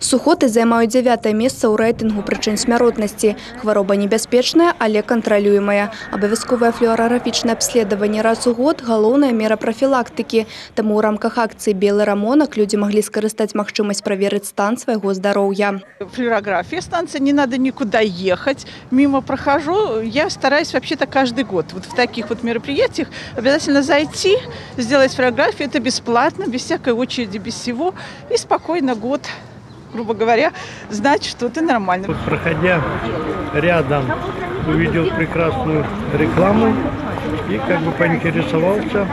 Сухоты займаюць 9-е месца ў рэйтынгу прычын смяротнасці. Хвароба небяспечная, але кантралюемая. Абавязковае флюараграфічнае абследаванне раз у год – галоўная мера прафілактыкі. Таму ў рамках акцыі «Белы рамонак» людзі маглі скарыстаць магчымасць праверыць стан свайго здароўя. Флюорография станция, не надо никуда ехать. Мимо прохожу, я стараюсь вообще-то каждый год. Вот в таких вот мероприятиях обязательно зайти, сделать флюорографию. Это бесплатно, без всякой очереди, без всего. И спокойно год, грубо говоря, знать, что ты нормально. Вот, проходя рядом, увидел прекрасную рекламу и как бы поинтересовался.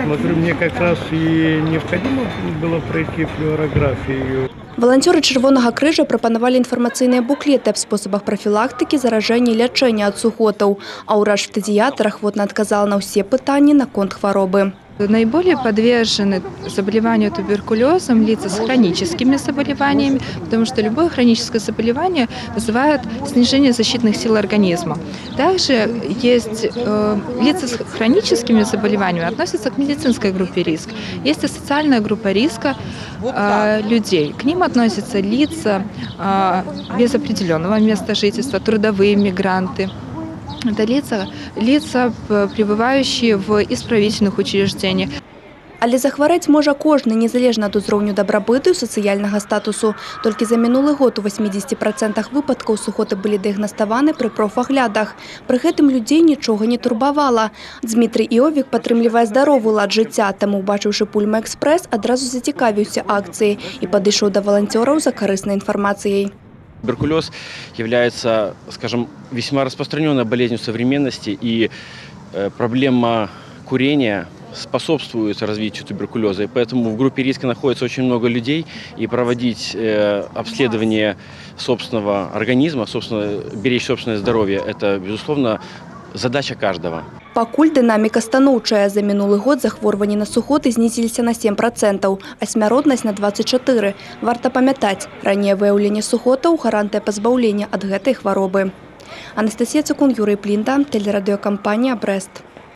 Смотрю, мне как раз и необходимо было пройти флюорографию. Валанцёры Чырвонага крыжа прапанавалі інфармацыйныя буклеты аб спосабах прафілактыкі, заражэння і лячэння ад сухотаў. А ўрач-педыятр ахвотна адказала на ўсе пытанні наконт хваробы. Наиболее подвержены заболеванию туберкулезом лица с хроническими заболеваниями, потому что любое хроническое заболевание вызывает снижение защитных сил организма. Также есть лица с хроническими заболеваниями, относятся к медицинской группе риска. Есть и социальная группа риска людей. К ним относятся лица без определенного места жительства, трудовые мигранты. Это лица, пребывающие в исправительных учреждениях. Але захварэць можа кожны, незалежна ад узроўню дабрабыту і сацыяльнага статусу. Толькі за мінулы год у 80% выпадкаў сухоты былі дыягнаставаны пры профаглядах. Пры гэтым людзей нічога не турбавала. Дмітрый Іовік падтрымлівае здаровы лад жыцця, таму, убачыўшы Пульма-экспрэс, адразу зацікавіўся акцыяй і падышоў да валанцёраў за карыснай інфармацыяй. Туберкулез является, скажем, весьма распространенной болезнью современности, и проблема курения способствует развитию туберкулеза. И поэтому в группе риска находится очень много людей, и проводить обследование собственного организма, беречь собственное здоровье – это, безусловно, задача каждого. Пакуль дынаміка станоўчая. За мінулы год захворванні на сухоты знізіліся на 7%, а смяротнасць на 24%. Варта памятаць, ранняе выяўленне сухотаў – гарантыя пазбаўлення ад гэтай хваробы. Анастасія Цукун, Юрый Плінда, тэлерадыёкампанія «Брэст».